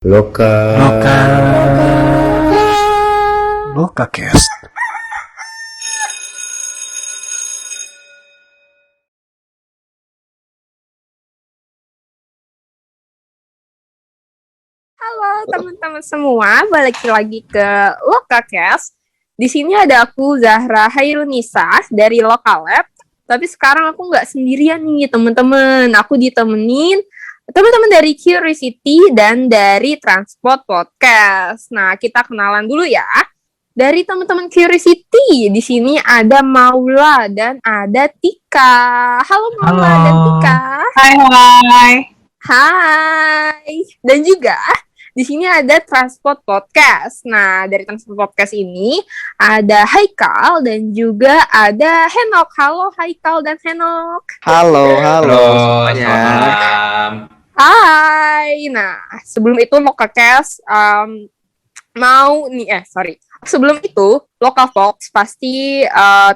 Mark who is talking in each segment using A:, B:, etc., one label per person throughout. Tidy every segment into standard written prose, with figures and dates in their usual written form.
A: Loka.
B: Loka. Loka Cast.
C: Halo teman-teman semua, balik lagi ke LokaCast. Di sini ada aku Zahra Hairunisa dari Lokalab. Tapi sekarang aku nggak sendirian nih teman-teman. Aku ditemenin teman-teman dari Curiosity dan dari Transport Podcast. Nah, kita kenalan dulu ya. Dari teman-teman Curiosity, di sini ada Maula dan ada Tika. Halo Maula dan Tika.
D: Hai.
C: Hai. Dan juga di sini ada Transport Podcast. Nah, dari Transport Podcast ini ada Haikal dan juga ada Henok. Halo Haikal dan Henok.
A: Halo
B: Selamat
A: semuanya.
B: malam.
C: Hai. Nah, sebelum itu LokaCast Sebelum itu, LokaVox pasti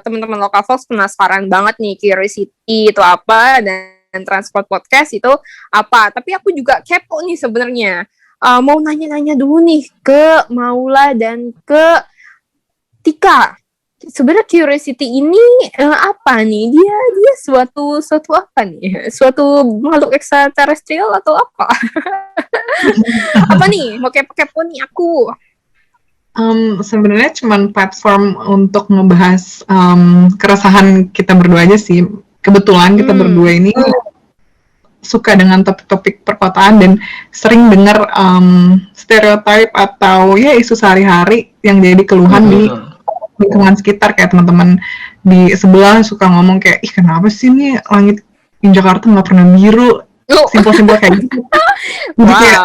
C: teman-teman LokaVox penasaran banget nih Curiosity itu apa dan Transport Podcast itu apa. Tapi aku juga kepo nih sebenarnya. Mau nanya-nanya dulu nih ke Maula dan ke Tika. Sebenarnya Curiosity ini apa nih? Dia suatu apa nih? Suatu makhluk ekstraterestrial atau apa? Apa nih? Mau kepo-kepo nih aku.
D: Sebenarnya cuma platform untuk ngebahas keresahan kita berdua aja sih. Kebetulan kita berdua ini suka dengan topik-topik perkotaan dan sering dengar stereotip atau ya isu sehari-hari yang jadi keluhan di lingkungan sekitar. Kayak teman-teman di sebelah suka ngomong kayak, ih kenapa sih nih langit di Jakarta nggak pernah biru, simpel-simpel kayak gitu. Jadi kayak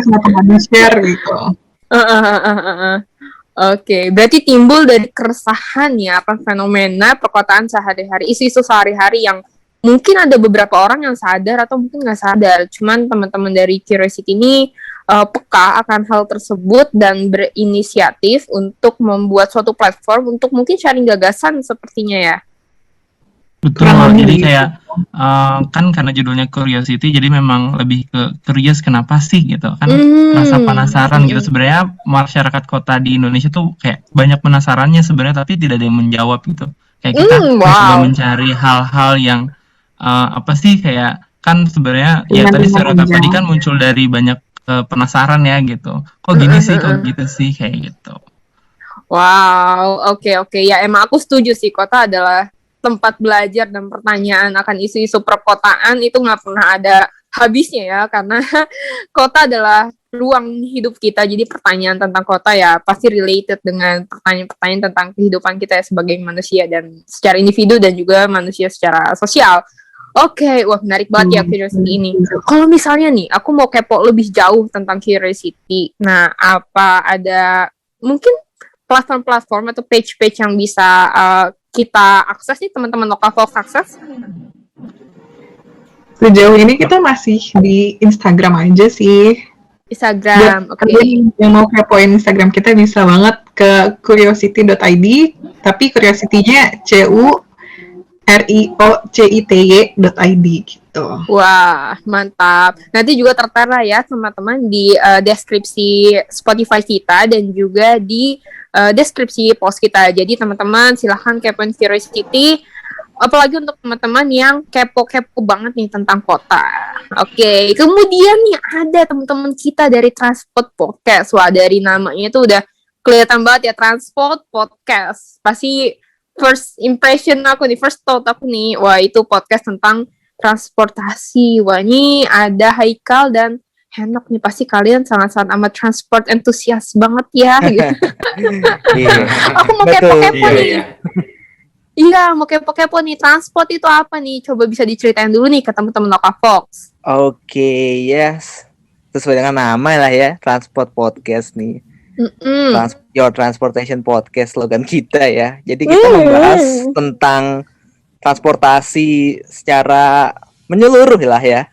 D: kenapa nggak di-share gitu.
C: Oke, berarti timbul dari keresahan ya akan fenomena perkotaan sehari-hari, isu-isu sehari-hari yang mungkin ada beberapa orang yang sadar atau mungkin nggak sadar. Cuman teman-teman dari Curiosity ini peka akan hal tersebut dan berinisiatif untuk membuat suatu platform untuk mungkin sharing gagasan sepertinya ya.
B: Betul, jadi kayak kan karena judulnya Curiosity, jadi memang lebih ke curious kenapa sih gitu kan, rasa penasaran gitu. Sebenarnya masyarakat kota di Indonesia tuh kayak banyak penasarannya sebenarnya, tapi tidak ada yang menjawab gitu. Kayak kita coba mencari hal-hal yang apa sih, kayak kan sebenarnya ya tadi stereotip tadi kan muncul dari banyak penasaran ya gitu. Kok gini sih, kok gitu sih, kayak gitu.
C: Wow, oke. Ya emang aku setuju sih, kota adalah tempat belajar dan pertanyaan akan isu-isu perkotaan itu nggak pernah ada habisnya ya, karena kota adalah ruang hidup kita. Jadi pertanyaan tentang kota ya pasti related dengan pertanyaan-pertanyaan tentang kehidupan kita ya sebagai manusia dan secara individu dan juga manusia secara sosial. Oke, wah menarik banget ya Curiosity ini. Kalau misalnya nih, aku mau kepo lebih jauh tentang Curiosity. Nah, apa ada mungkin platform-platform atau page-page yang bisa kita akses nih, teman-teman LokalVox akses?
D: Sejauh ini kita masih di Instagram aja sih.
C: Instagram, oke.
D: Yang mau kepoin Instagram kita bisa banget ke curiosity.id, tapi curiosity-nya CURIOCITY.id gitu.
C: Wah, mantap. Nanti juga tertera ya teman-teman di deskripsi Spotify kita dan juga di deskripsi post kita. Jadi teman-teman silahkan kepoin Curiosity, apalagi untuk teman-teman yang kepo-kepo banget nih tentang kota. Oke, kemudian nih ada teman-teman kita dari Transport Podcast. Wah, dari namanya itu udah kelihatan banget ya, Transport Podcast. Pasti first impression aku nih, first thought aku nih, wah itu podcast tentang transportasi. Wah, ini ada Haikal dan Henok nih, pasti kalian sangat-sangat amat transport entusias banget ya gitu. Aku mau kepo-kepo nih. Iya, mau kepo-kepo nih, transport itu apa nih? Coba bisa diceritain dulu nih ke teman-teman LokalVox.
A: Oke, yes. Sesuai dengan nama lah ya, Transport Podcast nih. Your Transportation Podcast slogan kita ya. Jadi kita membahas tentang transportasi secara menyeluruh lah ya.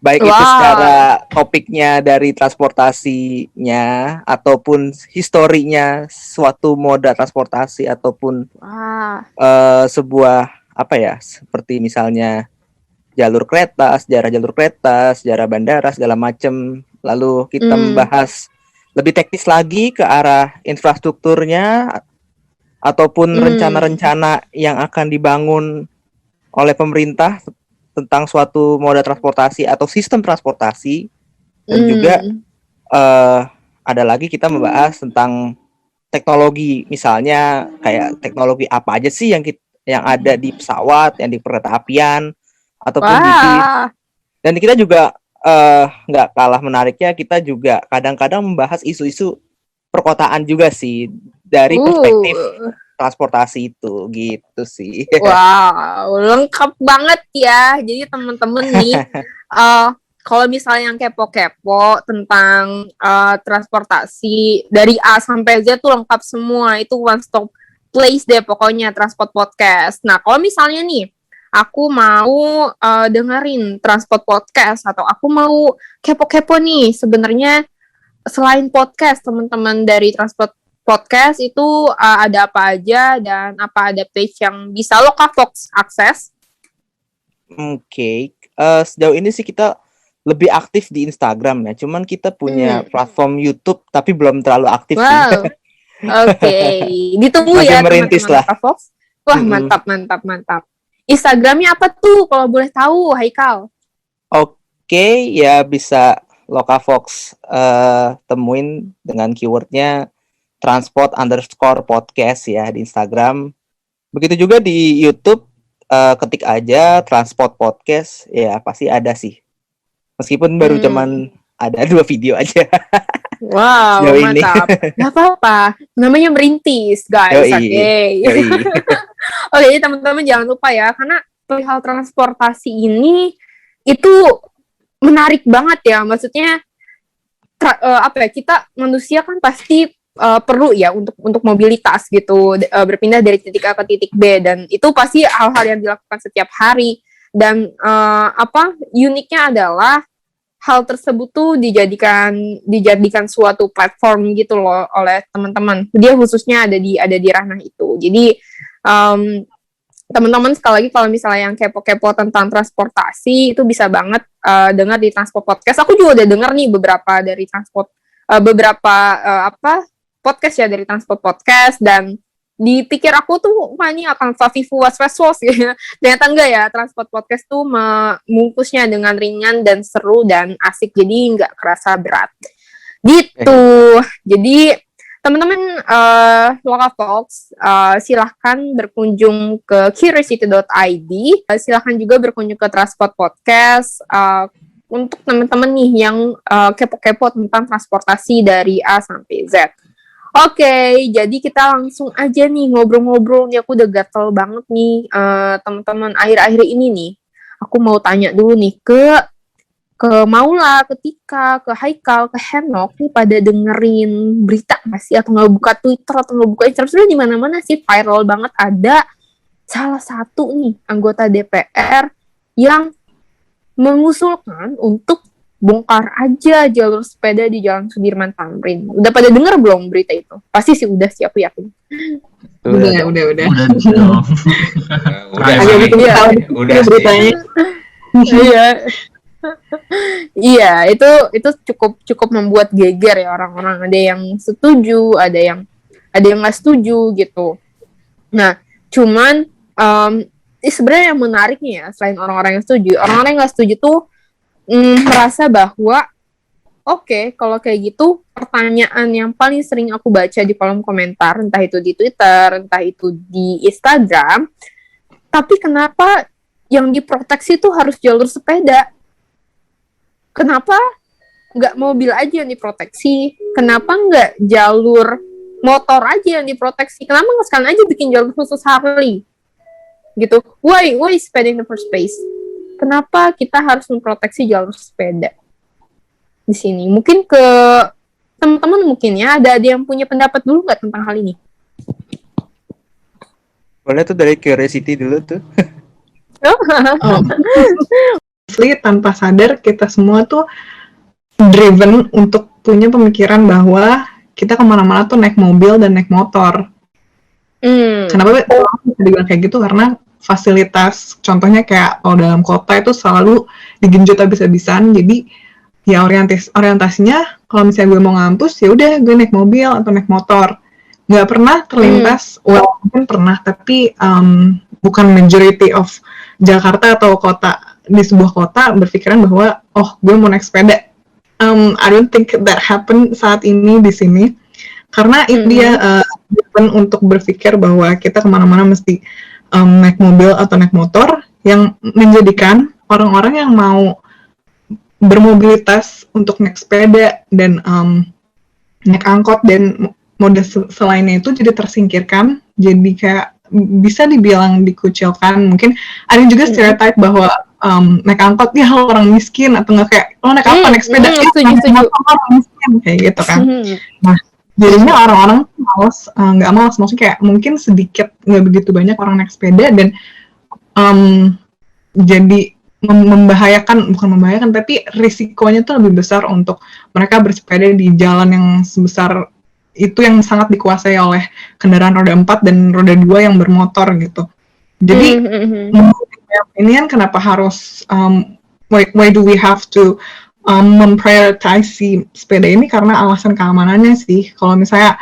A: Baik itu secara topiknya dari transportasinya ataupun historinya suatu moda transportasi ataupun sebuah apa ya, seperti misalnya jalur kereta, sejarah bandara segala macam. Lalu kita membahas lebih teknis lagi ke arah infrastrukturnya ataupun rencana-rencana yang akan dibangun oleh pemerintah tentang suatu moda transportasi atau sistem transportasi. Dan juga ada lagi kita membahas tentang teknologi, misalnya kayak teknologi apa aja sih yang ada di pesawat, yang di kereta apian ataupun di bis. Dan kita juga nggak kalah menariknya, kita juga kadang-kadang membahas isu-isu perkotaan juga sih dari perspektif transportasi itu, gitu sih.
C: Wow, lengkap banget ya. Jadi teman-teman nih, kalau misalnya yang kepo-kepo tentang transportasi dari A sampai Z tuh lengkap semua. Itu one stop place deh pokoknya, Transport Podcast. Nah, kalau misalnya nih aku mau dengerin Transport Podcast atau aku mau kepo-kepo nih, sebenarnya selain podcast, teman-teman dari Transport Podcast itu ada apa aja dan apa ada page yang bisa Lokavox akses?
A: Oke. Sejauh ini sih kita lebih aktif di Instagram ya. Cuman kita punya platform YouTube tapi belum terlalu aktif sih.
C: Oke. Ditunggu
A: masih
C: ya
A: merintis
C: teman-teman
A: lah.
C: Lokavox. Wah, mantap. Instagramnya apa tuh kalau boleh tahu, Haikal?
A: Oke, ya bisa Lokavox temuin dengan keywordnya transport_podcast ya di Instagram. Begitu juga di YouTube, ketik aja Transport Podcast, ya pasti ada sih. Meskipun baru cuman ada 2 video aja.
C: Wow, mantap. Gak apa-apa, namanya merintis, guys. Oke, jadi teman-teman jangan lupa ya, karena perihal transportasi ini itu menarik banget ya. Maksudnya kita manusia kan pasti perlu ya untuk mobilitas gitu, berpindah dari titik A ke titik B, dan itu pasti hal-hal yang dilakukan setiap hari. Dan uniknya adalah hal tersebut tuh dijadikan suatu platform gitu loh oleh teman-teman. Dia khususnya ada di ranah itu. Jadi teman-teman sekali lagi kalau misalnya yang kepo-kepo tentang transportasi itu bisa banget dengar di Transport Podcast. Aku juga udah dengar nih beberapa dari podcast ya dari Transport Podcast, dan dipikir aku tuh ini akan fafifu was-was gitu. Ternyata enggak ya, Transport Podcast tuh membungkusnya dengan ringan dan seru dan asik, jadi nggak kerasa berat gitu. Jadi teman-teman Lokavox silahkan berkunjung ke curiosity.id, silahkan juga berkunjung ke Transport Podcast untuk teman-teman nih yang kepo-kepo tentang transportasi dari A sampai Z. Oke, jadi kita langsung aja nih ngobrol-ngobrol nih. Aku udah gatel banget nih teman-teman akhir-akhir ini nih. Aku mau tanya dulu nih ke Maula, ke Tika, ke Haikal, ke Henok nih, pada dengerin berita nggak sih? Atau nggak buka Twitter atau nggak buka Instagram? Sudah di mana-mana sih viral banget, ada salah satu nih anggota DPR yang mengusulkan untuk bongkar aja jalur sepeda di Jalan Sudirman Tamrin. Udah pada denger belum berita itu? Pasti sih udah sih, aku yakin.
D: Udah.
E: Udah
D: beritanya.
C: Iya, itu cukup membuat geger ya orang-orang. Ada yang setuju, ada yang nggak setuju gitu. Nah, cuman sebenarnya yang menariknya ya, selain orang-orang yang setuju, orang-orang yang nggak setuju tuh merasa bahwa oke, kalau kayak gitu, pertanyaan yang paling sering aku baca di kolom komentar, entah itu di Twitter, entah itu di Instagram, tapi kenapa yang diproteksi itu harus jalur sepeda? Kenapa nggak mobil aja yang diproteksi? Kenapa nggak jalur motor aja yang diproteksi? Kenapa nggak sekalian aja bikin jalur khusus Harley? Gitu. Why sepeda in the first place? Kenapa kita harus memproteksi jalur sepeda di sini? Mungkin ke teman-teman mungkin ya, ada yang punya pendapat dulu nggak tentang hal ini?
A: Boleh tuh dari curiosity dulu tuh.
D: Tanpa sadar kita semua tuh driven untuk punya pemikiran bahwa kita kemana-mana tuh naik mobil dan naik motor. Kenapa bisa dibilang kayak gitu? Karena fasilitas, contohnya kayak kalau dalam kota itu selalu digenjot habis-habisan, jadi ya orientasinya kalau misalnya gue mau ngampus ya udah gue naik mobil atau naik motor. Nggak pernah terlintas, mungkin pernah, tapi bukan majority of Jakarta atau kota di sebuah kota berpikiran bahwa oh gue mau naik sepeda. I don't think that happen saat ini di sini, karena dia untuk berpikir bahwa kita kemana-mana mesti naik mobil atau naik motor, yang menjadikan orang-orang yang mau bermobilitas untuk naik sepeda dan naik angkot dan mode selainnya itu jadi tersingkirkan, jadi kayak bisa dibilang dikucilkan. Mungkin ada juga stereotype bahwa naik angkot ya orang miskin, atau nggak kayak lo naik apa, naik sepeda
C: setuju.
D: orang miskin kayak gitu kan. Nah jadinya orang-orang nggak malas, maksudnya kayak mungkin sedikit, nggak begitu banyak orang naik sepeda, dan jadi bukan membahayakan, tapi risikonya tuh lebih besar untuk mereka bersepeda di jalan yang sebesar itu, yang sangat dikuasai oleh kendaraan roda 4 dan roda 2 yang bermotor gitu. Jadi ini kan kenapa harus why do we have to memprioritize si sepeda ini, karena alasan keamanannya sih. Kalau misalnya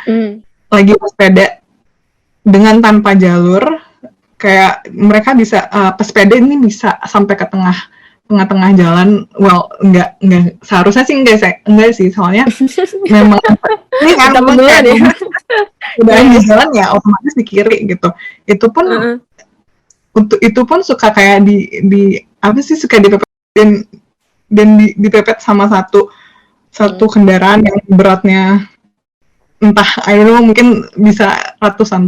D: lagi bersepeda dengan tanpa jalur, kayak mereka bisa pesepeda ini bisa sampai ke tengah jalan. Well, enggak seharusnya sih enggak sih, soalnya memang ini kan udah di jalan ya otomatis di kiri gitu. Itu pun suka kayak di apa sih, suka dipepet dan dipepet sama satu kendaraan yang beratnya entah I don't know, mungkin bisa ratusan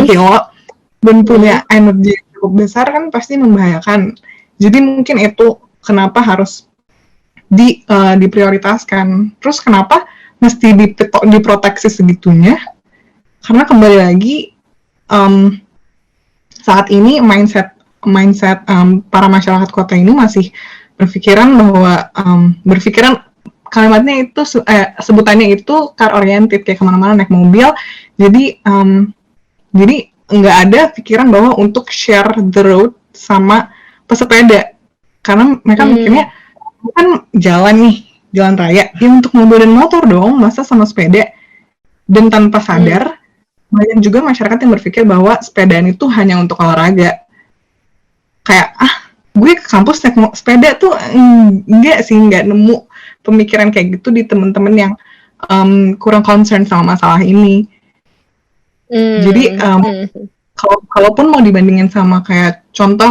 D: kilo, dan punya energi yang cukup besar, kan pasti membahayakan. Jadi mungkin itu kenapa harus diprioritaskan. Terus kenapa mesti diproteksi segitunya? Karena kembali lagi saat ini mindset para masyarakat kota ini masih berpikiran kalimatnya itu sebutannya itu car oriented, kayak kemana-mana naik mobil. Jadi nggak ada pikiran bahwa untuk share the road sama pesepeda, karena mereka mikirnya kan jalan raya ya untuk mobil dan motor dong, masa sama sepeda. Dan tanpa sadar banyak juga masyarakat yang berpikir bahwa sepedaan itu hanya untuk olahraga, kayak gue ke kampus naik sepeda tuh. Nggak nemu pemikiran kayak gitu di teman-teman yang kurang concern sama masalah ini. Jadi kalaupun mau dibandingin sama kayak contoh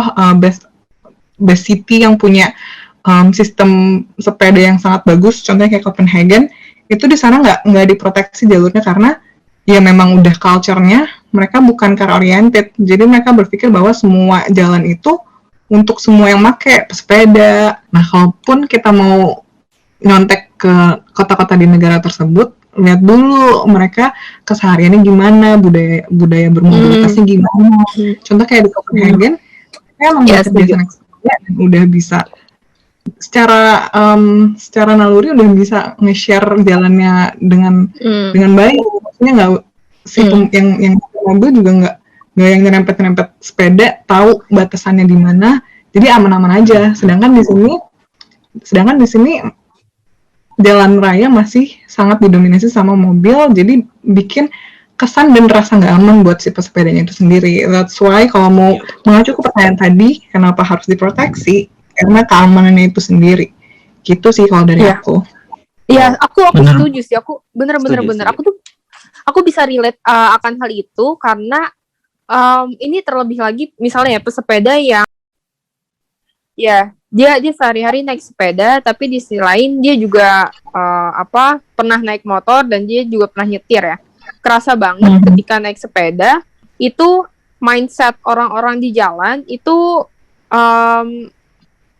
D: best city yang punya sistem sepeda yang sangat bagus, contohnya kayak Copenhagen, itu di sana nggak diproteksi jalurnya, karena ya memang udah culture-nya mereka bukan car oriented. Jadi mereka berpikir bahwa semua jalan itu untuk semua yang pakai pesepeda. Nah, kalaupun kita mau nyontek ke kota-kota di negara tersebut, lihat dulu mereka kesehariannya gimana, budaya bermobilitasnya gimana. Contoh kayak di Copenhagen, mereka emang biasa naik sepeda dan udah bisa secara naluri udah bisa nge-share jalannya dengan baik. Maksudnya nggak yang mobil juga nggak yang nyerempet sepeda, tahu batasannya di mana, jadi aman-aman aja. Sedangkan di sini jalan raya masih sangat didominasi sama mobil, jadi bikin kesan dan rasa nggak aman buat si pesepedanya itu sendiri. That's why kalau mau mengacu ke pertanyaan tadi, kenapa harus diproteksi? Karena keamanannya itu sendiri. Gitu sih kalau dari aku.
C: Iya, aku setuju sih. Aku bener. Aku bisa relate akan hal itu, karena ini terlebih lagi misalnya ya pesepeda yang dia sehari-hari naik sepeda, tapi di sisi lain dia juga pernah naik motor dan dia juga pernah nyetir ya. Kerasa banget ketika naik sepeda itu mindset orang-orang di jalan itu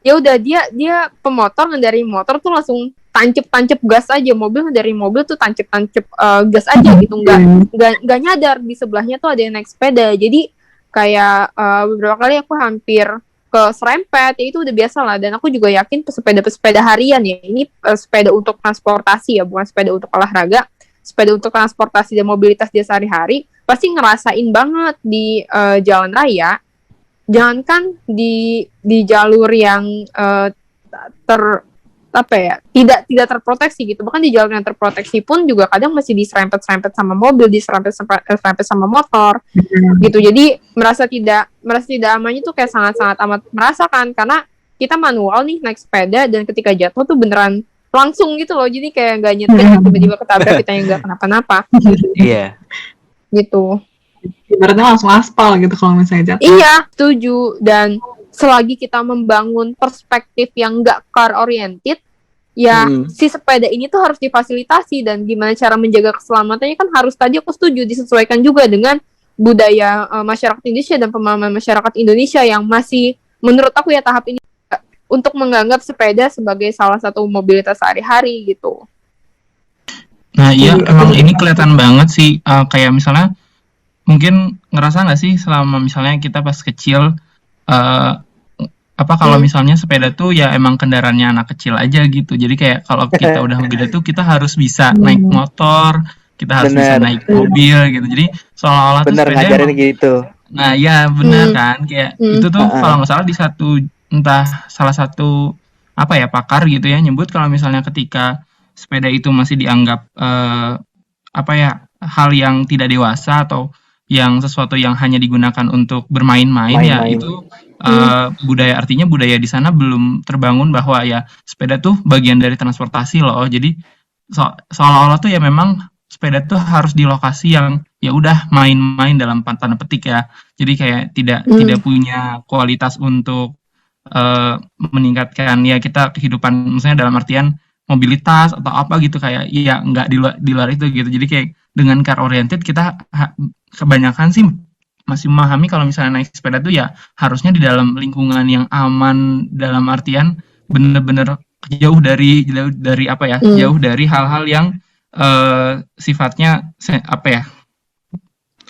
C: ya udah dia pemotor ngendari motor tuh langsung tancep gas aja, mobil dari mobil tuh tancep gas aja gitu, nggak nyadar di sebelahnya tuh ada yang naik sepeda. Jadi kayak beberapa kali aku hampir ke serempet, ya itu udah biasa lah. Dan aku juga yakin pesepeda harian ya, ini sepeda untuk transportasi ya, bukan sepeda untuk olahraga, sepeda untuk transportasi dan mobilitas dia sehari-hari, pasti ngerasain banget di jalan raya. Jangankan di jalur yang apa ya, tidak terproteksi gitu. Bahkan di jalan yang terproteksi pun juga kadang masih diserempet-serempet sama mobil, diserempet sama motor gitu. Jadi merasa tidak amannya tuh kayak sangat-sangat amat merasakan, karena kita manual nih naik sepeda dan ketika jatuh tuh beneran langsung gitu loh. Jadi kayak nggak nyetir tiba-tiba ketabrak, kita yang nggak kenapa-napa
A: Iya.
C: gitu.
D: Ibaratnya langsung aspal gitu kalau misalnya jatuh.
C: Iya, setuju. Dan selagi kita membangun perspektif yang nggak car oriented, ya si sepeda ini tuh harus difasilitasi, dan gimana cara menjaga keselamatannya kan harus, tadi aku setuju, disesuaikan juga dengan budaya masyarakat Indonesia dan pemahaman masyarakat Indonesia yang masih, menurut aku ya, tahap ini untuk menganggap sepeda sebagai salah satu mobilitas sehari-hari gitu.
B: Nah iya, emang ini kelihatan banget sih, kayak misalnya mungkin ngerasa nggak sih selama misalnya kita pas kecil, kalau misalnya sepeda tuh ya emang kendaraannya anak kecil aja gitu. Jadi kayak kalau kita udah gede tuh kita harus bisa naik motor, kita harus bisa naik mobil gitu. Jadi seolah-olah tuh sepeda
A: ngajarin
B: emang,
A: gitu.
B: nah ya benar kan, kayak itu tuh kalau nggak salah di salah satu pakar gitu ya nyebut kalau misalnya ketika sepeda itu masih dianggap hal yang tidak dewasa atau yang sesuatu yang hanya digunakan untuk bermain-main, ya itu artinya budaya di sana belum terbangun bahwa ya sepeda tuh bagian dari transportasi loh. Jadi seolah-olah tuh ya memang sepeda tuh harus di lokasi yang ya udah main-main dalam tanda petik ya. Jadi kayak tidak punya kualitas untuk meningkatkan ya kita kehidupan, maksudnya dalam artian mobilitas atau apa gitu, kayak ya nggak di luar itu gitu. Jadi kayak dengan car oriented kita kebanyakan sih masih memahami kalau misalnya naik sepeda tuh ya harusnya di dalam lingkungan yang aman, dalam artian bener-bener jauh dari jauh dari hal-hal yang sifatnya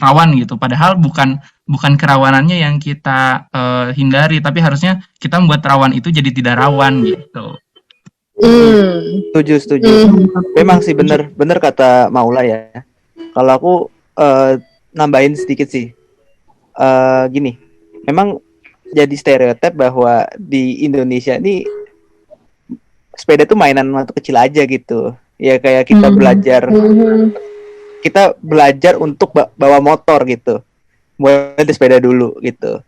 B: rawan gitu. Padahal bukan kerawanannya yang kita hindari, tapi harusnya kita membuat rawan itu jadi tidak rawan gitu.
A: Setuju. Memang sih bener kata Maula ya. Kalau aku nambahin sedikit sih, gini, memang jadi stereotip bahwa di Indonesia ini sepeda tuh mainan waktu kecil aja gitu. Ya kayak kita belajar untuk bawa motor gitu, mulai dari sepeda dulu gitu.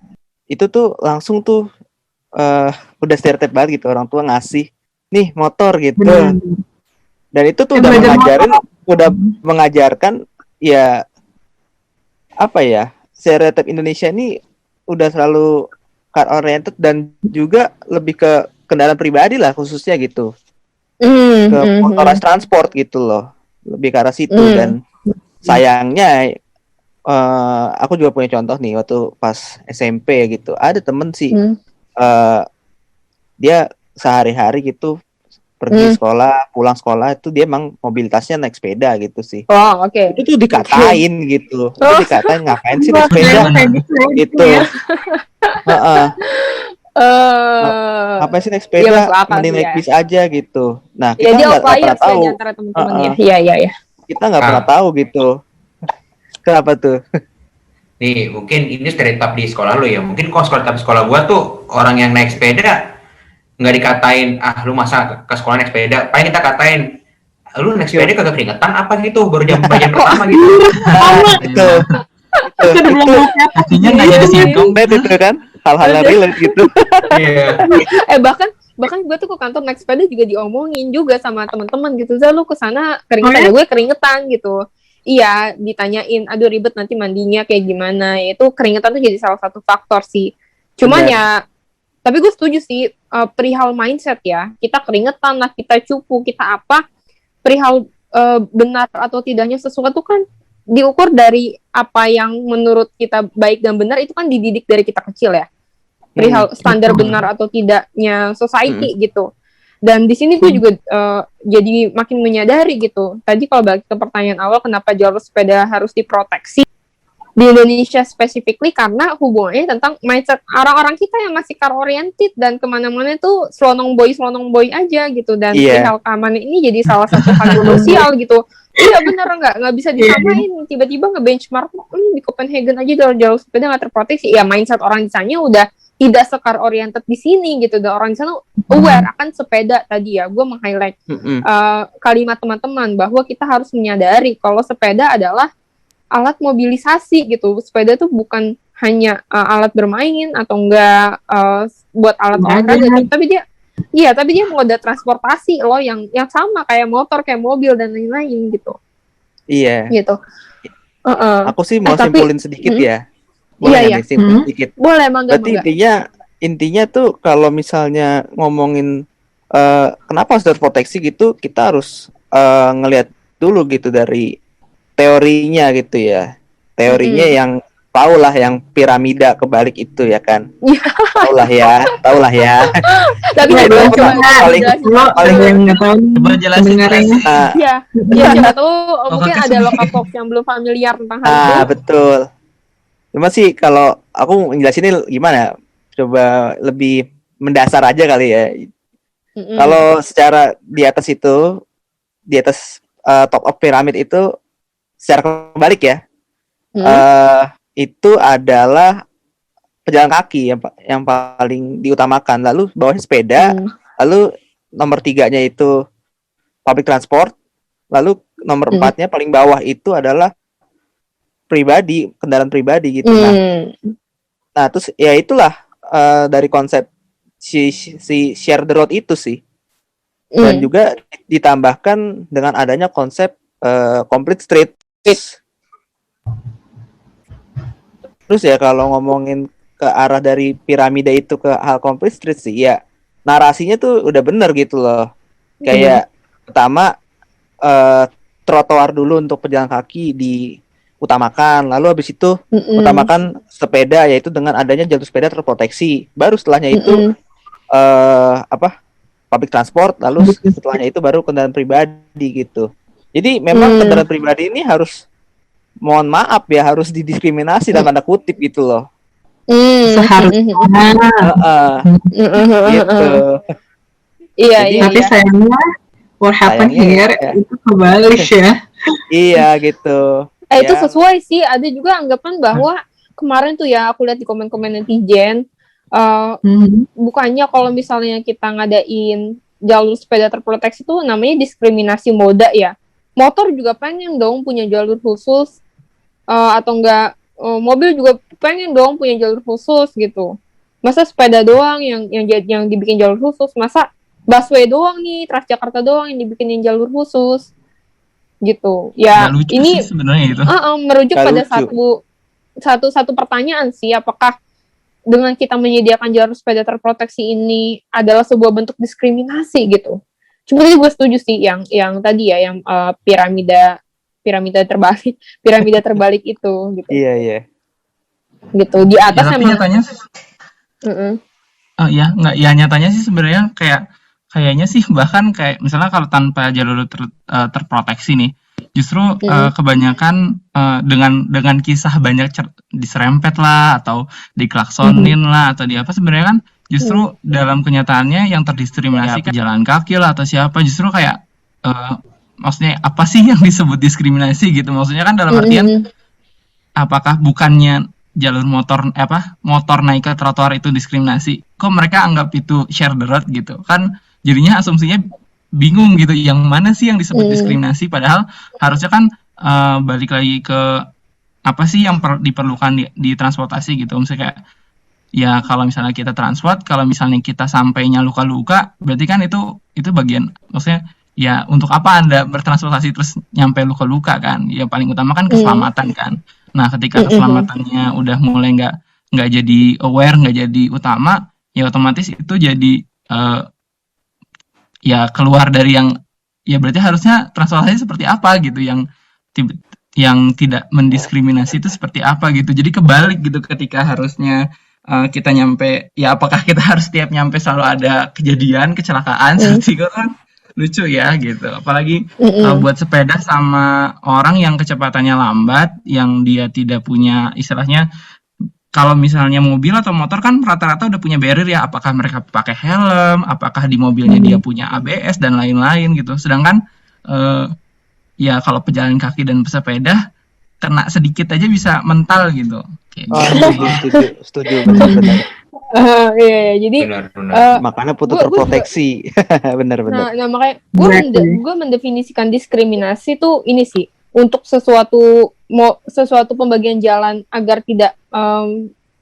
A: Itu tuh langsung tuh udah stereotip banget gitu, orang tua ngasih nih motor gitu. Dan itu tuh udah mengajarkan ya stereotip Indonesia ini udah selalu car oriented dan juga lebih ke kendaraan pribadi lah khususnya gitu, ke motorized transport gitu loh, lebih ke arah situ. Dan sayangnya aku juga punya contoh nih, waktu pas SMP gitu ada temen sih, dia sehari-hari gitu pergi sekolah, pulang sekolah itu dia emang mobilitasnya naik sepeda gitu sih.
C: Oh, oke.
A: Itu tuh dikatain gitu. Itu dikatain ngapain sih naik sepeda gitu. Ngapain sih naik sepeda? Mending naik bis aja gitu. Nah, kita nggak pernah tahu.
C: Iya.
A: Kita nggak pernah tahu gitu. Kenapa tuh?
E: Nih, mungkin ini stereotip di sekolah lo ya. Mungkin kalau sekolah gua tuh orang yang naik sepeda nggak dikatain, lu masa ke sekolah naik sepeda, paling kita katain lu naik sepeda kagak keringetan apa gitu, baru jam pertama gitu.
A: Itu
B: artinya nggak jadi singkong
A: itu kan hal-hal relate gitu.
C: bahkan gue tuh ke kantor naik sepeda juga diomongin juga sama teman-teman gitu, lu kesana keringetan, gue keringetan gitu. Iya, ditanyain, aduh ribet nanti mandinya kayak gimana. Itu keringetan tuh jadi salah satu faktor sih. Cuman ya, tapi gue setuju sih, perihal mindset ya, kita keringetan lah, kita cupu, kita apa, perihal benar atau tidaknya sesuatu kan diukur dari apa yang menurut kita baik dan benar, itu kan dididik dari kita kecil ya, perihal standar benar atau tidaknya society gitu. Dan di sini gue juga jadi makin menyadari gitu. Tadi kalau balik ke pertanyaan awal, kenapa jalur sepeda harus diproteksi di Indonesia specifically, karena hubungannya tentang mindset orang-orang kita yang masih car oriented dan kemana-mana tuh slonong boy aja gitu. Dan perihal keamanan ini jadi salah satu hal sosial gitu. Iya bener, nggak bisa disamain. Tiba-tiba nge-benchmark di Copenhagen aja jalur sepeda nggak terproteksi. Ya mindset orang di sana udah tidak sekar oriented di sini gitu, dan orang di sana aware akan sepeda tadi ya. Gue meng-highlight kalimat teman-teman bahwa kita harus menyadari kalau sepeda adalah alat mobilisasi gitu. Sepeda tuh bukan hanya alat bermain atau enggak buat alat olahraga, tapi dia moda transportasi loh yang sama kayak motor, kayak mobil dan lain-lain gitu.
A: Iya.
C: Gitu.
A: Aku sih mau
C: tapi-
A: simpulin sedikit ya.
C: Iya,
A: Boleh nggak nih simpulin sedikit?
C: Boleh, mangga.
A: Berarti intinya tuh kalau misalnya ngomongin kenapa harus terproteksi gitu, kita harus ngelihat dulu gitu dari teorinya gitu ya. Teorinya yang tahulah yang piramida kebalik itu ya kan. Tahulah ya.
C: Tapi
A: Nah, itu paling
D: yang nggak tahu
B: Coba jelasin.
D: pendengarnya.
C: Iya, siapa tahu mungkin
B: kakak
C: ada
B: sendiri.
C: lokal folks yang belum familiar tentang hal itu.
A: Betul. Cuma sih kalau aku ngejelasinnya gimana? Coba lebih mendasar aja kali ya. Kalau secara di atas itu, di atas top of pyramid itu secara kebalik ya. Itu adalah pejalan kaki yang paling diutamakan. Lalu bawahnya sepeda, lalu nomor 3-nya itu public transport, lalu nomor 4-nya paling bawah itu adalah kendaraan pribadi gitu. Nah terus ya itulah dari konsep si share the road itu sih. Dan juga ditambahkan dengan adanya konsep complete street. Terus ya kalau ngomongin ke arah dari piramida itu ke hal complete street sih ya narasinya tuh udah bener gitu loh. Kayak pertama trotoar dulu untuk pejalan kaki diutamakan, lalu habis itu utamakan sepeda, yaitu dengan adanya jalur sepeda terproteksi. Baru setelahnya itu public transport, lalu setelahnya itu baru kendaraan pribadi gitu. Jadi memang kendaraan pribadi ini harus, mohon maaf ya, harus didiskriminasi dalam tanda kutip gitu loh.
D: Seharusnya.
A: Gitu.
C: Iya,
A: Jadi,
D: Tapi sayangnya what happened
A: Sayangnya,
D: here
A: ya.
D: itu kebalik ya.
A: Iya gitu.
C: Itu sesuai sih. Ada juga anggapan bahwa kemarin tuh ya aku lihat di komen-komen netizen, bukannya kalau misalnya kita ngadain jalur sepeda terproteksi itu namanya diskriminasi moda ya. Motor juga pengen dong punya jalur khusus, atau enggak mobil juga pengen dong punya jalur khusus gitu. Masa sepeda doang yang dibikin jalur khusus? Masa busway doang nih, Transjakarta doang yang dibikin jalur khusus? Gitu. Ya,
B: Nggak lucu
C: ini
B: sih sebenarnya itu.
C: merujuk
A: Nggak
C: pada
A: lucu.
C: satu pertanyaan sih, apakah dengan kita menyediakan jalur sepeda terproteksi ini adalah sebuah bentuk diskriminasi gitu. Cuma tadi gue setuju sih yang tadi ya, yang piramida terbalik itu gitu.
A: Iya.
C: Gitu. Di atas
B: Ya, tapi
C: emang
B: nyatanya nyatanya sih sebenarnya kayaknya sih bahkan kayak misalnya kalau tanpa jalur terproteksi nih, justru kebanyakan dengan kisah banyak diserempet lah atau diklaksonin lah atau di apa, sebenarnya kan justru dalam kenyataannya yang terdiskriminasi pejalan kaki lah atau siapa, justru kayak maksudnya apa sih yang disebut diskriminasi gitu, maksudnya kan dalam artian apakah bukannya jalur motor naik ke trotoar itu diskriminasi, kok mereka anggap itu share the road gitu kan, jadinya asumsinya bingung gitu, yang mana sih yang disebut diskriminasi, padahal harusnya kan balik lagi ke apa sih yang diperlukan di transportasi gitu. Misalnya kayak ya kalau misalnya kita transport, kalau misalnya kita sampainya luka-luka, berarti kan itu bagian, maksudnya ya untuk apa Anda bertransportasi terus nyampe luka-luka kan, ya paling utama kan keselamatan kan. Nah ketika keselamatannya udah mulai nggak jadi aware, nggak jadi utama, ya otomatis itu jadi ya keluar dari yang, ya berarti harusnya transportasi seperti apa gitu, yang tidak mendiskriminasi itu seperti apa gitu. Jadi kebalik gitu, ketika harusnya kita nyampe, ya apakah kita harus tiap nyampe selalu ada kecelakaan seperti itu kan lucu ya gitu. Apalagi buat sepeda sama orang yang kecepatannya lambat, yang dia tidak punya, istilahnya kalau misalnya mobil atau motor kan rata-rata udah punya barrier ya, apakah mereka pakai helm, apakah di mobilnya dia punya ABS dan lain-lain gitu. Sedangkan ya kalau pejalan kaki dan pesepeda kena sedikit aja bisa mental gitu. Kayak gitu.
A: Setuju benar-benar.
C: Iya, jadi
E: Benar.
A: Makanya butuh
C: gua juga
A: terproteksi. Benar-benar.
C: nah makanya
D: Exactly.
C: gue mendefinisikan diskriminasi tuh ini sih, untuk sesuatu pembagian jalan agar tidak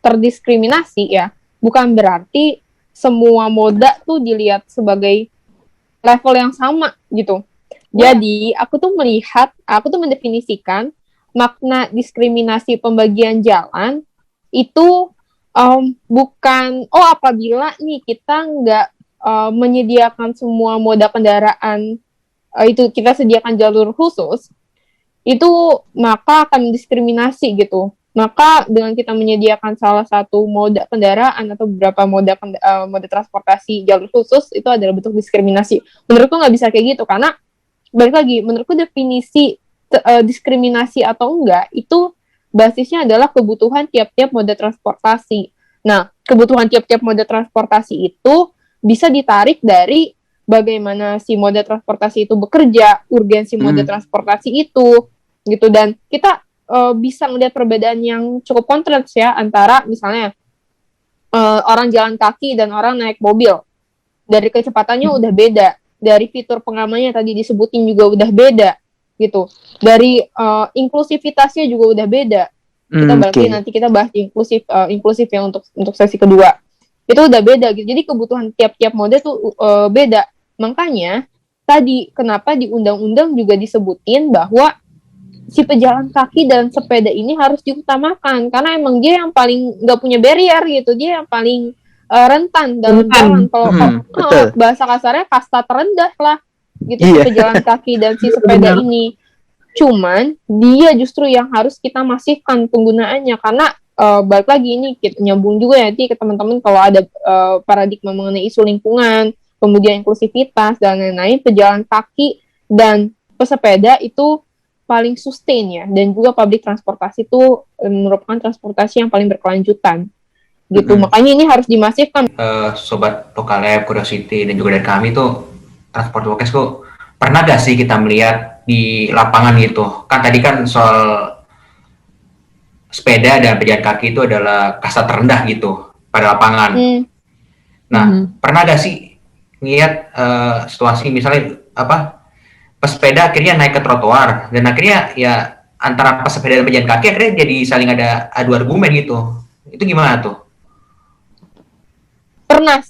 C: terdiskriminasi ya, bukan berarti semua moda tuh dilihat sebagai level yang sama gitu. Jadi aku tuh mendefinisikan makna diskriminasi pembagian jalan itu bukan apabila nih kita nggak menyediakan semua moda kendaraan, itu kita sediakan jalur khusus, itu maka akan diskriminasi gitu. Maka dengan kita menyediakan salah satu moda kendaraan atau beberapa moda transportasi jalur khusus, itu adalah bentuk diskriminasi. Menurutku nggak bisa kayak gitu, karena balik lagi, menurutku definisi diskriminasi atau enggak itu basisnya adalah kebutuhan tiap-tiap moda transportasi. Nah, kebutuhan tiap-tiap moda transportasi itu bisa ditarik dari bagaimana si moda transportasi itu bekerja, urgensi moda transportasi itu, gitu. Dan kita bisa melihat perbedaan yang cukup kontras ya, antara misalnya orang jalan kaki dan orang naik mobil. Dari kecepatannya udah beda, dari fitur pengamannya tadi disebutin juga udah beda, gitu. Dari inklusivitasnya juga udah beda. Kita nanti kita bahas inklusif yang untuk sesi kedua. Itu udah beda gitu. Jadi kebutuhan tiap-tiap moda tuh beda. Makanya tadi kenapa di undang-undang juga disebutin bahwa si pejalan kaki dan sepeda ini harus diutamakan, karena emang dia yang paling nggak punya barrier gitu. Dia yang paling rentan dalam jalan. Kalau bahasa kasarnya kasta terendah lah gitu, si pejalan kaki dan si sepeda ini. Cuman dia justru yang harus kita masifkan penggunaannya, karena balik lagi ini kita nyambung juga nanti ke teman-teman kalau ada paradigma mengenai isu lingkungan, kemudian inklusivitas dan lain-lain, pejalan kaki dan pesepeda itu paling sustain ya, dan juga public transportasi itu merupakan transportasi yang paling berkelanjutan gitu. Makanya ini harus dimasifkan.
E: Sobat Lokalab, Curiosity, dan juga dari kami tuh Transport Podcast kok pernah gak sih kita melihat di lapangan gitu, kan tadi kan soal sepeda dan pejalan kaki itu adalah kasta terendah gitu pada lapangan. Nah, pernah gak sih ngeliat situasi misalnya pesepeda akhirnya naik ke trotoar dan akhirnya ya antara pesepeda dan pejalan kaki akhirnya jadi saling ada adu argumen gitu. Itu gimana tuh?
C: Pernah.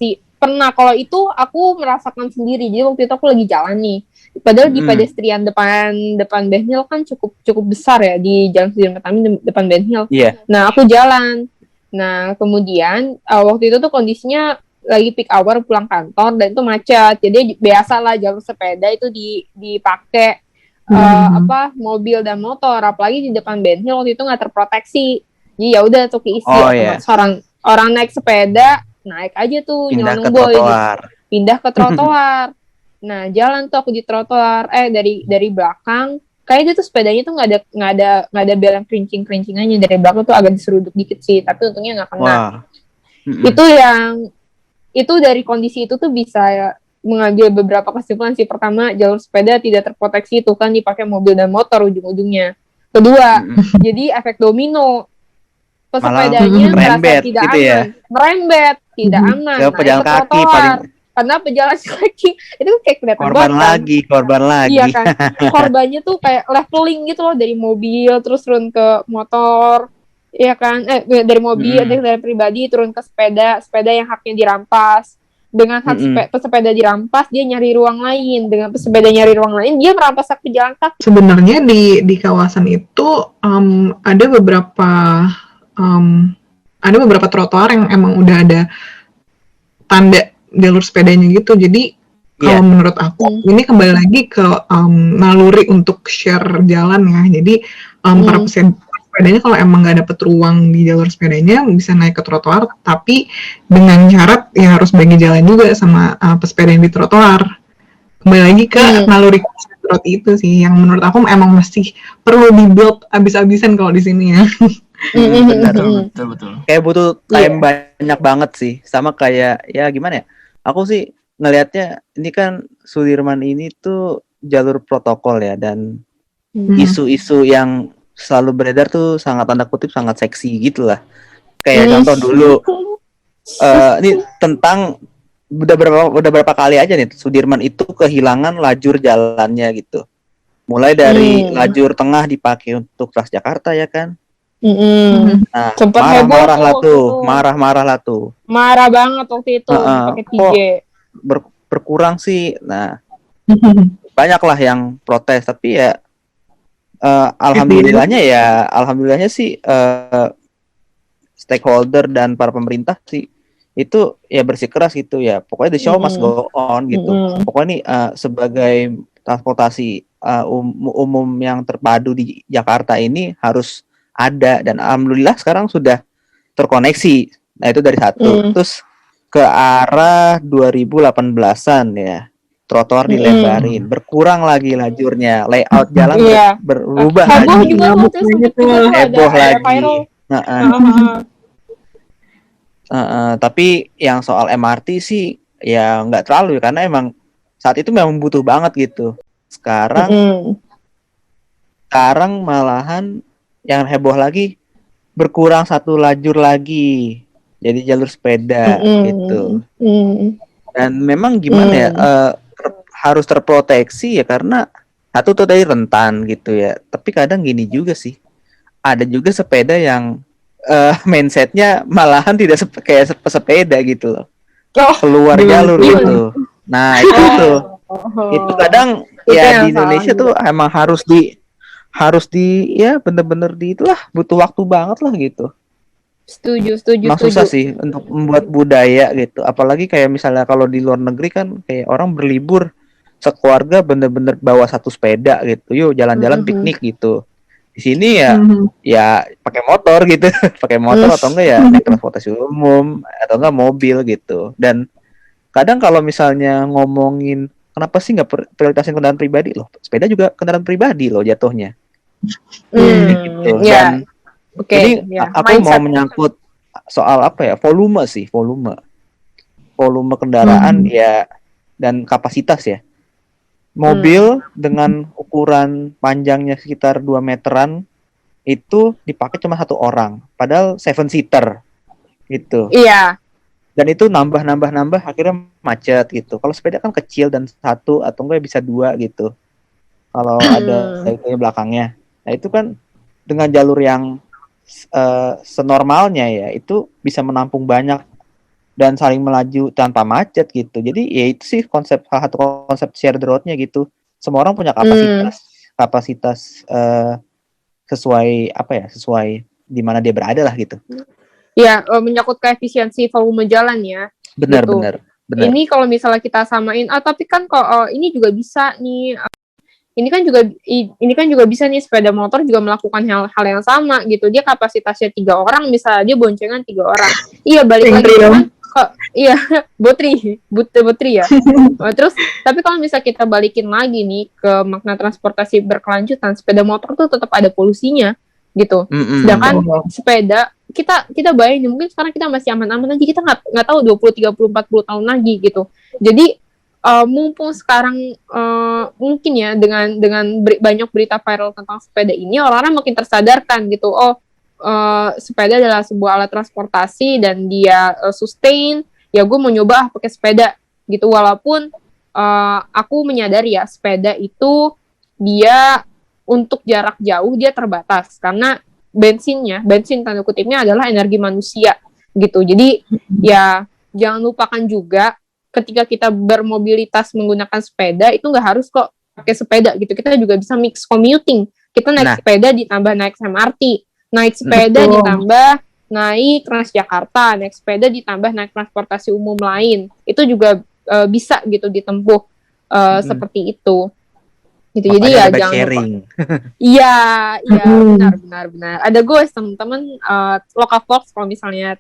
C: Kalau itu aku merasakan sendiri. Jadi waktu itu aku lagi jalan nih. Padahal di pedestrian depan Ben Hill kan cukup besar ya, di Jalan Sudirman Tamrin depan Ben Hill. Nah, aku jalan. Nah, kemudian waktu itu tuh kondisinya lagi peak hour pulang kantor dan itu macet. Jadi biasalah jalur sepeda itu dipakai mobil dan motor, apalagi di depan Ben Hill waktu itu nggak terproteksi. Jadi ya udah tuh keisi orang naik sepeda, naik aja tuh nyelonong boy, pindah ke trotoar. Nah, jalan tuh aku di trotoar, dari belakang, kayaknya tuh sepedanya tuh nggak ada bel yang kerincing-kerincingannya, dari belakang tuh agak diseruduk dikit sih, tapi untungnya nggak kena. Itu dari kondisi itu tuh bisa mengambil beberapa kesimpulan sih. Pertama, jalur sepeda tidak terproteksi, itu kan dipakai mobil dan motor ujung-ujungnya. Kedua, jadi efek domino, pesepedanya merasa tidak gitu aman, merembet, tidak aman, naik ke trotoar. Karena pejalan kaki itu kayak kelihatan
A: korban lagi.
C: Iya kan, korbannya tuh kayak leveling gitu loh, dari mobil terus turun ke motor, iya kan, dari mobil dari pribadi turun ke sepeda yang haknya dirampas. Dengan hak pesepeda dirampas, dia nyari ruang lain. Dengan pesepeda nyari ruang lain, dia merampas hak pejalan kaki.
D: Sebenarnya di kawasan itu ada beberapa trotoar yang emang udah ada tanda jalur sepedanya gitu. Jadi kalau menurut aku ini kembali lagi ke naluri untuk share jalan ya. Jadi para pesepedanya kalau emang nggak dapet ruang di jalur sepedanya bisa naik ke trotoar, tapi dengan syarat ya harus bagi jalan juga sama pesepeda yang di trotoar. Kembali lagi ke naluri itu sih yang menurut aku emang masih perlu di-build abis-abisan kalau di sini ya.
B: Betul.
A: Kayak butuh time banyak banget sih. Sama kayak ya gimana ya? Aku sih ngelihatnya ini kan Sudirman ini tuh jalur protokol ya, dan isu-isu yang selalu beredar tuh sangat tanda kutip sangat seksi gitu lah. Kayak contoh dulu Ini tentang udah berapa kali aja nih Sudirman itu kehilangan lajur jalannya gitu. Mulai dari lajur tengah dipakai untuk Transjakarta ya kan. Nah,
C: Sempet
A: marah-marah
C: heboh
A: lah
C: tuh
A: tuh,
C: waktu itu.
A: marah-marah lah tuh.
C: Marah banget waktu itu pakai 3G.
A: Kok berkurang sih. Nah, banyaklah yang protes tapi ya alhamdulillahnya sih stakeholder dan para pemerintah sih itu ya bersikeras gitu ya. Pokoknya the show must go on gitu. Pokoknya ini sebagai transportasi umum yang terpadu di Jakarta ini harus ada dan alhamdulillah sekarang sudah terkoneksi. Nah, itu dari satu. Terus ke arah 2018-an ya. Trotoar dilebarin, berkurang lagi lajurnya, layout jalan berubah
C: Heboh
A: lagi.
C: juga waktu itu sempet juga tuh
A: Heboh
C: ada
A: lagi.
C: viral.
A: Tapi yang soal MRT sih ya nggak terlalu karena emang saat itu memang butuh banget gitu. Sekarang malahan yang heboh lagi berkurang satu lajur lagi, jadi jalur sepeda gitu. Dan memang gimana ya harus terproteksi ya karena satu tuh dari rentan gitu ya. Tapi kadang gini juga sih, ada juga sepeda yang mindsetnya malahan tidak kayak pesepeda gitu loh, keluar jalur gitu. Nah itu tuh, itu kadang
C: Itu
A: ya
C: yang
A: di Indonesia
C: salah
A: tuh emang harus di ya bener-bener di itulah butuh waktu banget lah gitu.
C: Setuju.
A: Emang susah sih untuk membuat budaya gitu. Apalagi kayak misalnya kalau di luar negeri kan kayak orang berlibur sekeluarga bener-bener bawa satu sepeda gitu. Yuk jalan-jalan piknik gitu. Di sini ya pakai motor gitu. Pakai motor atau enggak ya naik transportasi umum atau enggak mobil gitu. Dan kadang kalau misalnya ngomongin kenapa sih nggak prioritasin kendaraan pribadi loh? Sepeda juga kendaraan pribadi loh jatuhnya. Gitu. Dan ini aku mau menyangkut soal apa ya, volume kendaraan ya dan kapasitas ya. Mobil dengan ukuran panjangnya sekitar 2 meteran itu dipakai cuma satu orang, padahal 7-seater gitu.
C: Iya.
A: Dan itu nambah akhirnya macet gitu. Kalau sepeda kan kecil dan satu atau enggak bisa 2 gitu. Kalau ada di belakangnya. Nah, itu kan dengan jalur yang senormalnya ya itu bisa menampung banyak dan saling melaju tanpa macet gitu. Jadi ya itu sih salah satu konsep shared road-nya gitu. Semua orang punya kapasitas sesuai di mana dia berada lah gitu.
C: Ya, menyangkut ke efisiensi volume jalan ya.
A: Benar.
C: Ini kalau misalnya kita samain, tapi kan kok ini juga bisa nih. Ini kan juga bisa nih sepeda motor juga melakukan hal yang sama gitu. Dia kapasitasnya 3 orang, misalnya dia boncengan 3 orang. Iya, balik lagi kan kok iya botri ya. Terus tapi kalau misalnya kita balikin lagi nih ke makna transportasi berkelanjutan, sepeda motor tuh tetap ada polusinya gitu. Sedangkan sepeda kita bayangin mungkin sekarang kita masih aman-aman aja, kita nggak tahu 20, 30, 40 tahun lagi gitu. Jadi mumpung sekarang mungkin ya dengan banyak berita viral tentang sepeda ini, orang-orang makin tersadarkan gitu. Sepeda adalah sebuah alat transportasi dan dia sustain. Ya gue mau nyoba pakai sepeda gitu, walaupun aku menyadari ya sepeda itu dia untuk jarak jauh dia terbatas karena bensin tanda kutipnya adalah energi manusia gitu. Jadi ya jangan lupakan juga ketika kita bermobilitas menggunakan sepeda itu nggak harus kok pakai sepeda gitu. Kita juga bisa mix commuting. Kita naik sepeda ditambah naik MRT, naik sepeda ditambah naik Transjakarta, naik sepeda ditambah naik transportasi umum lain. Itu juga bisa gitu ditempuh seperti itu. Gitu. Jadi ya jangan sharing. Iya, benar. Ada goes teman-teman Lokavox kalau misalnya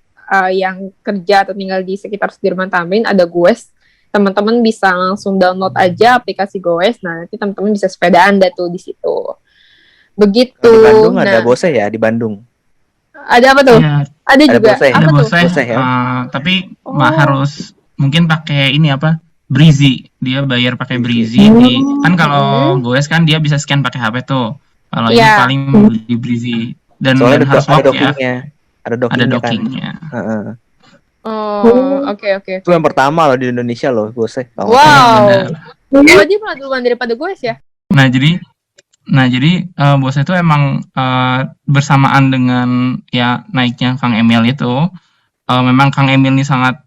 C: yang kerja atau tinggal di sekitar Sudirman Tamrin, ada Goes. Teman-teman bisa langsung download aja aplikasi Goes. Nah, nanti teman-teman bisa sepeda Anda tuh di situ. Begitu.
A: Di Bandung ada Bose ya, di Bandung.
C: Ada apa tuh?
B: Ya,
C: ada juga.
B: Bose, ada Bose ya. Tapi harus mungkin pakai ini apa? Breezy. Dia bayar pakai Breezy. Kan kalau Goes kan dia bisa scan pakai HP tuh. Kalau ini paling di Breezy dan harus
A: ada dockingnya. Ada dockingnya.
B: Kan.
C: Oh, oke.
A: Itu yang pertama loh di Indonesia loh, Bose.
C: Wow.
B: Benar.
C: Dia malah duluan daripada gue ya.
B: Nah, jadi Bose itu emang bersamaan dengan ya naiknya Kang Emil itu, memang Kang Emil ini sangat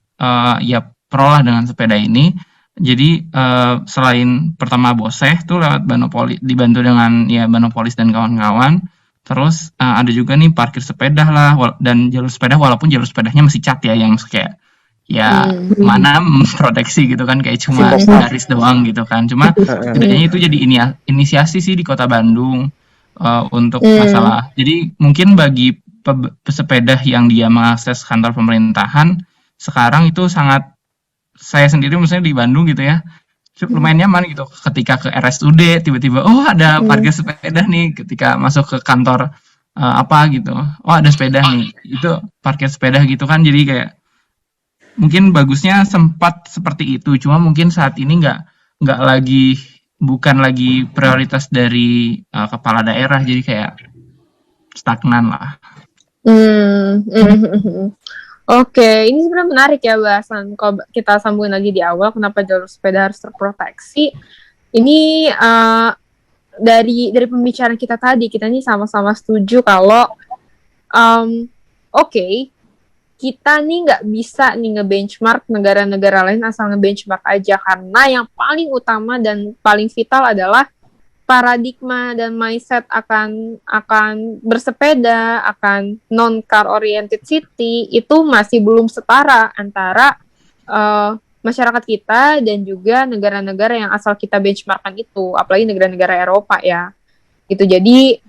B: ya pro lah dengan sepeda ini. Jadi selain pertama Bose tuh lewat Banopolis, dibantu dengan ya Banopolis dan kawan-kawan. Terus ada juga nih parkir sepeda lah dan jalur sepeda, walaupun jalur sepedanya masih cat ya, yang kayak ya mana proteksi gitu kan, kayak cuma garis doang gitu kan. Cuma setidaknya itu jadi inisiasi sih di Kota Bandung untuk masalah. Jadi mungkin bagi pesepeda yang dia mengakses kantor pemerintahan sekarang itu sangat, saya sendiri misalnya di Bandung gitu ya, lumayan nyaman gitu ketika ke RSUD tiba-tiba ada parkir sepeda nih, ketika masuk ke kantor apa gitu, ada sepeda nih, itu parkir sepeda gitu kan. Jadi kayak mungkin bagusnya sempat seperti itu, cuma mungkin saat ini bukan lagi prioritas dari kepala daerah, jadi kayak stagnan lah.
C: Oke, ini sebenarnya menarik ya bahasan. Kalau kita sambungin lagi di awal, kenapa jalur sepeda harus terproteksi? Ini dari pembicaraan kita tadi, kita ini sama-sama setuju kalau kita nih nggak bisa nih nge-benchmark negara-negara lain asal nge-benchmark aja, karena yang paling utama dan paling vital adalah paradigma dan mindset akan bersepeda, akan non-car oriented city itu masih belum setara antara masyarakat kita dan juga negara-negara yang asal kita benchmarkan itu, apalagi negara-negara Eropa ya. Gitu. Jadi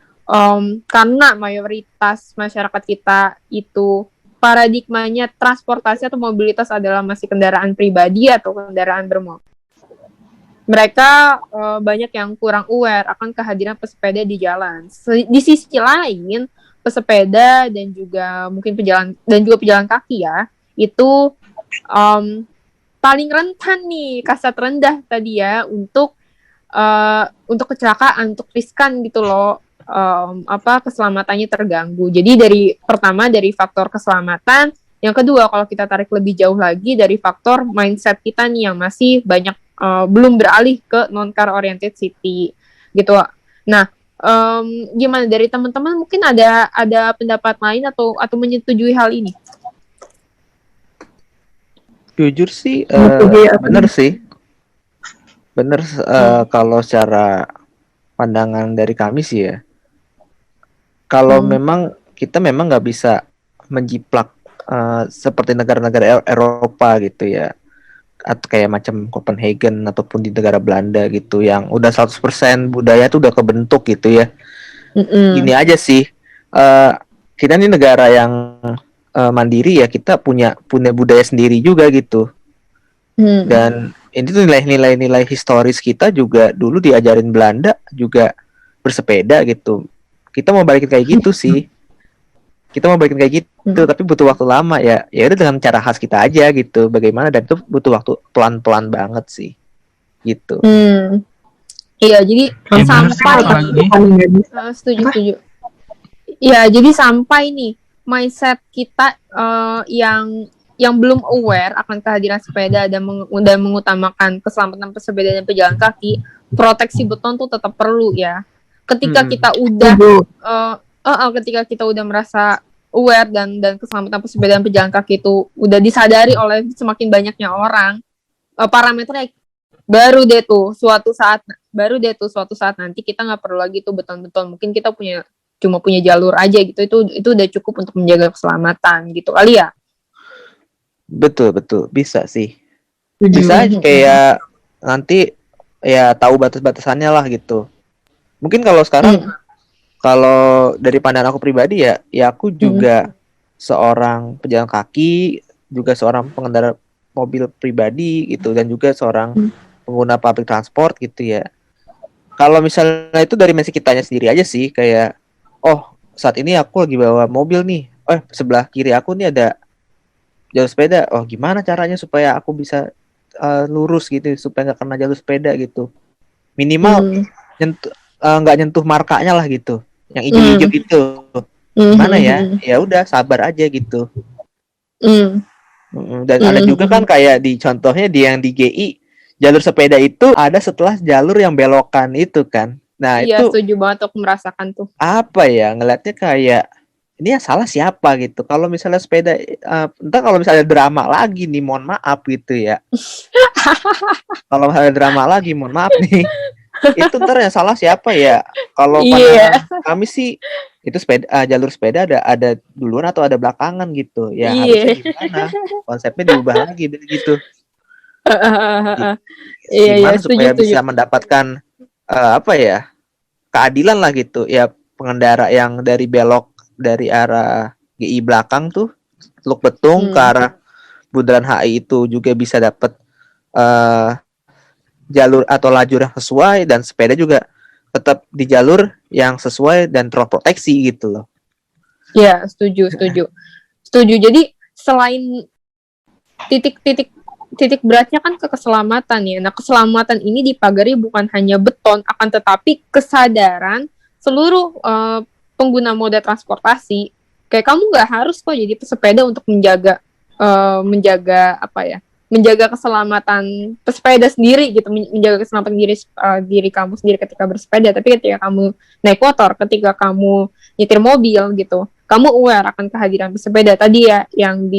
C: karena mayoritas masyarakat kita itu paradigmanya transportasi atau mobilitas adalah masih kendaraan pribadi atau kendaraan bermotor, mereka banyak yang kurang aware akan kehadiran pesepeda di jalan. Di sisi lain, pesepeda dan juga mungkin pejalan kaki ya, itu paling rentan nih, kasat rendah tadi ya, untuk kecelakaan, untuk riskan gitu loh, keselamatannya terganggu. Jadi dari faktor keselamatan, yang kedua kalau kita tarik lebih jauh lagi dari faktor mindset kita nih yang masih banyak belum beralih ke non-car oriented city gitu. Nah, gimana dari teman-teman, mungkin ada pendapat lain atau menyetujui hal ini?
A: Jujur sih, bener sih. Bener kalau secara pandangan dari kami sih ya. Kalau memang kita nggak bisa menjiplak seperti negara-negara Eropa gitu ya, atau kayak macam Copenhagen ataupun di negara Belanda gitu yang udah 100% budaya tuh udah kebentuk gitu ya. Gini aja sih, kita ini negara yang mandiri ya, kita punya budaya sendiri juga gitu. Dan ini tuh nilai historis kita juga dulu diajarin Belanda juga bersepeda gitu. Kita mau balikin kayak gitu sih. Tapi butuh waktu lama ya. Ya udah dengan cara khas kita aja gitu. Bagaimana, dan itu butuh waktu pelan-pelan banget sih. Gitu.
C: Iya, jadi sampai setuju. Iya, jadi sampai nih mindset kita yang belum aware akan kehadiran sepeda dan mengutamakan keselamatan pesepeda dan pejalan kaki, proteksi beton tuh tetap perlu ya. Ketika kita udah merasa aware dan keselamatan pesepeda dan pejalan kaki itu udah disadari oleh semakin banyaknya orang, parameternya baru deh tuh suatu saat nanti kita nggak perlu lagi tuh beton-beton, mungkin kita cuma punya jalur aja gitu, itu udah cukup untuk menjaga keselamatan gitu kali ya.
A: Betul bisa sih, bisa kayak nanti ya tahu batas-batasannya lah gitu. Mungkin kalau sekarang kalau dari pandangan aku pribadi ya aku juga seorang pejalan kaki, juga seorang pengendara mobil pribadi gitu, dan juga seorang pengguna public transport gitu ya. Kalau misalnya itu dari mindset kitanya sendiri aja sih, kayak saat ini aku lagi bawa mobil nih, sebelah kiri aku nih ada jalur sepeda, gimana caranya supaya aku bisa lurus gitu, supaya nggak kena jalur sepeda gitu, minimal nggak nyentuh markanya lah gitu, yang hijau-hijau gitu. Gimana ya udah sabar aja gitu. Dan ada juga kan kayak di contohnya yang di GI, jalur sepeda itu ada setelah jalur yang belokan itu kan. Nah
C: Iya,
A: itu
C: setuju banget, aku merasakan tuh.
A: apa ya, ngelihatnya kayak ini yang salah siapa gitu. Kalau misalnya sepeda, entah kalau misalnya drama lagi nih, mohon maaf gitu ya. Kalau misalnya drama lagi, mohon maaf nih. Itu ntar yang salah siapa ya? Kalau
C: Iya.
A: pandangan kami sih itu jalur sepeda ada duluan atau ada belakangan gitu. Ya harusnya
C: Iya.
A: gimana? Konsepnya diubah lagi gitu.
C: Iya, iya,
A: Gimana
C: setuju,
A: supaya
C: setuju.
A: bisa mendapatkan apa ya? Keadilan lah gitu. Ya pengendara yang dari belok dari arah GI belakang tuh Teluk Betung ke arah Bundaran HI itu juga bisa dapat jalur atau lajur yang sesuai, dan sepeda juga tetap di jalur yang sesuai dan terproteksi gitu loh.
C: Ya, setuju, setuju. Setuju. Jadi selain titik beratnya kan ke keselamatan ya. Nah, keselamatan ini dipagari bukan hanya beton, akan tetapi kesadaran seluruh pengguna moda transportasi. Kayak kamu nggak harus kok jadi pesepeda untuk menjaga apa ya? Menjaga keselamatan pesepeda sendiri gitu, menjaga keselamatan diri kamu sendiri ketika bersepeda. Tapi ketika kamu naik motor, ketika kamu nyetir mobil gitu, kamu aware akan kehadiran pesepeda tadi ya, yang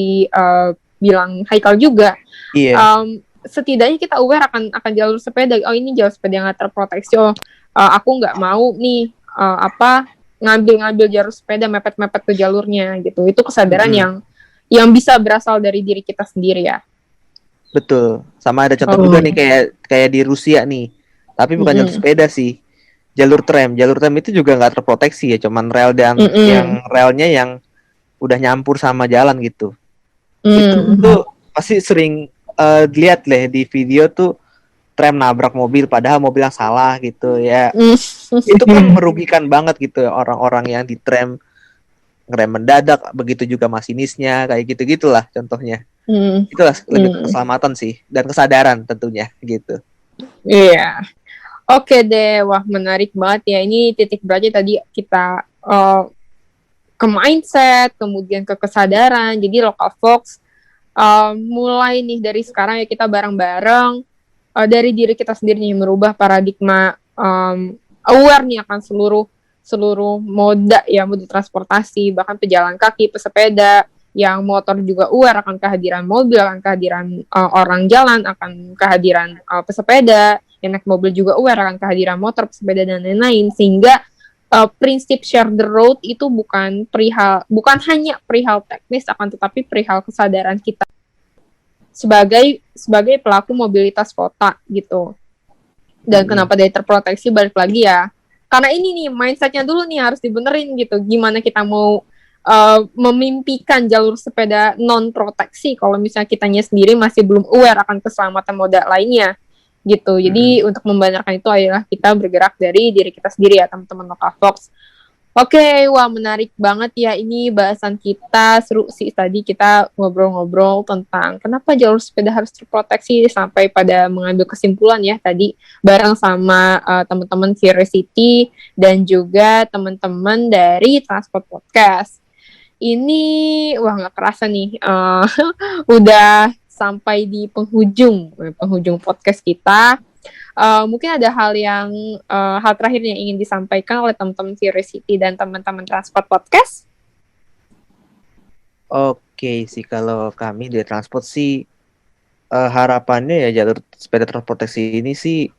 C: bilang Haikal juga.
A: Iya.
C: Setidaknya kita aware akan jalur sepeda. Oh, ini jalur sepeda yang nggak terproteksi. Oh, aku nggak mau nih ngambil jalur sepeda mepet-mepet ke jalurnya gitu. Itu kesadaran yang bisa berasal dari diri kita sendiri ya.
A: Betul. Sama ada contoh juga nih kayak di Rusia nih. Tapi bukan jalur sepeda sih. Jalur tram. Jalur tram itu juga nggak terproteksi ya, cuman rel dan yang relnya yang udah nyampur sama jalan gitu. Itu tuh pasti sering dilihat di video tuh tram nabrak mobil padahal mobil yang salah gitu ya. Itu kan merugikan banget gitu orang-orang yang di tram, ngerem mendadak, begitu juga masinisnya, kayak gitu-gitulah contohnya. Itulah lebih ke keselamatan sih dan kesadaran tentunya gitu.
C: Iya. Oke deh, wah menarik banget ya. Ini titik beratnya tadi kita ke mindset, kemudian ke kesadaran. Jadi Local Fox mulai nih dari sekarang ya, kita bareng-bareng dari diri kita sendiri nih, merubah paradigma, aware nih akan seluruh moda ya, moda transportasi, bahkan pejalan kaki, pesepeda, yang motor juga aware akan kehadiran mobil, akan kehadiran orang jalan, akan kehadiran pesepeda, yang naik mobil juga aware akan kehadiran motor, pesepeda, dan lain-lain. Sehingga prinsip share the road itu bukan hanya perihal teknis, akan tetapi perihal kesadaran kita sebagai pelaku mobilitas kota gitu. Dan kenapa dia terproteksi, balik lagi ya, karena ini nih mindsetnya dulu nih harus dibenerin gitu. Gimana kita mau memimpikan jalur sepeda non proteksi kalau misalnya kitanya sendiri masih belum aware akan keselamatan moda lainnya gitu. Jadi untuk membenarkan itu adalah kita bergerak dari diri kita sendiri ya, teman-teman Local Fox. Oke, wah menarik banget ya ini bahasan kita, seru sih. Tadi kita ngobrol-ngobrol tentang kenapa jalur sepeda harus terproteksi sampai pada mengambil kesimpulan ya tadi bareng sama teman-teman Curiosity dan juga teman-teman dari Transport Podcast. Ini wah nggak kerasa nih udah sampai di penghujung podcast kita. Mungkin ada hal terakhir yang ingin disampaikan oleh teman-teman Curiosity dan teman-teman Transport Podcast.
A: Oke sih, kalau kami di Transport sih harapannya ya jalur sepeda transportasi ini sih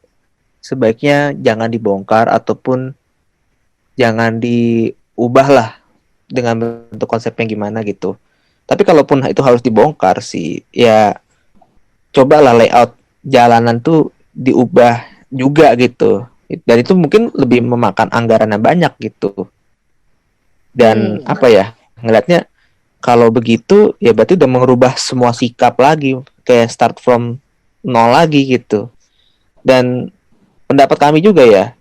A: sebaiknya jangan dibongkar ataupun jangan diubah lah dengan bentuk konsepnya gimana gitu. Tapi kalaupun itu harus dibongkar sih, ya cobalah layout jalanan tuh diubah juga gitu. Dan itu mungkin lebih memakan anggaran yang banyak gitu. Dan apa ya, ngelihatnya kalau begitu ya berarti udah merubah semua sikap lagi, kayak start from nol lagi gitu. Dan pendapat kami juga ya,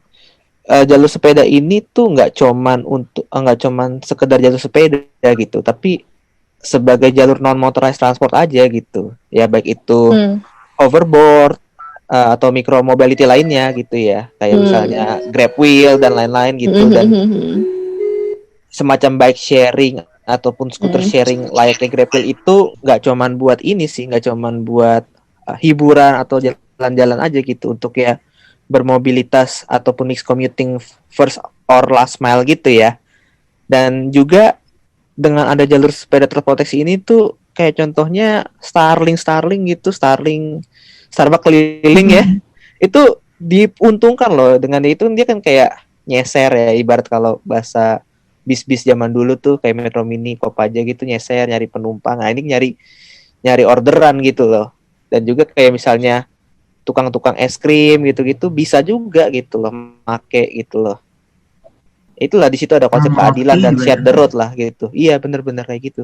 A: jalur sepeda ini tuh nggak cuman sekedar jalur sepeda gitu, tapi sebagai jalur non motorized transport aja gitu ya, baik itu hoverboard atau micro mobility lainnya gitu ya, kayak misalnya Grab Wheel dan lain-lain gitu, dan semacam bike sharing ataupun skuter sharing layaknya Grabwheel itu nggak cuman buat ini sih, nggak cuman buat hiburan atau jalan-jalan aja gitu, untuk ya bermobilitas ataupun mix commuting first or last mile gitu ya. Dan juga dengan ada jalur sepeda terproteksi ini tuh kayak contohnya Starlink gitu, Starbucks keliling ya. Itu diuntungkan loh, dengan itu dia kan kayak nyeser ya, ibarat kalau bahasa bis-bis zaman dulu tuh kayak Metro Mini, Kopaja gitu, nyeser nyari penumpang. Nah, ini nyari orderan gitu loh. Dan juga kayak misalnya tukang-tukang es krim gitu-gitu bisa juga gitu loh make gitu loh. Itulah di situ ada konsep keadilan dan share the road lah gitu. Iya bener-bener kayak gitu.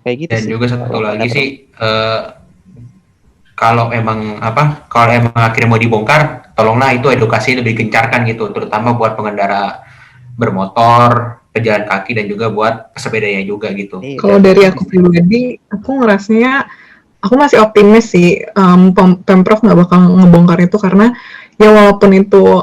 A: Kayak gitu
E: Dan
A: sih.
E: juga satu lagi sih, kalau emang akhirnya mau dibongkar, tolonglah itu edukasi lebih gencarkan gitu, terutama buat pengendara bermotor, pejalan kaki, dan juga buat pesepedanya juga gitu.
A: Iya.
D: Kalau dari aku pribadi, aku ngerasanya aku masih optimis sih, Pemprov nggak bakal ngebongkar itu, karena ya walaupun itu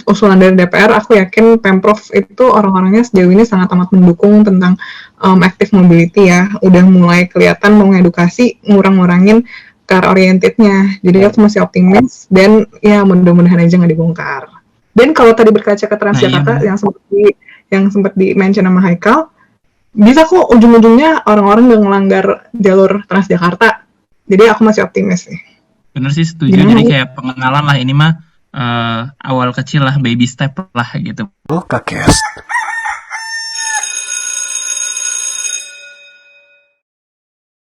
D: usulan dari DPR, aku yakin Pemprov itu orang-orangnya sejauh ini sangat amat mendukung tentang active mobility ya. Udah mulai kelihatan mau ngedukasi, ngurang-ngurangin car orientednya. Jadi aku masih optimis, dan ya mudah-mudahan aja nggak dibongkar. Dan kalau tadi berkaca ke Transjakarta yang sempat di-mention sama Haikal, bisa kok ujung-ujungnya orang-orang nggak ngelanggar jalur Transjakarta. Jadi aku masih optimis sih.
B: Bener sih, setuju. Jadi kayak pengenalan lah, ini mah awal kecil lah, baby step lah gitu.
F: Buka cast.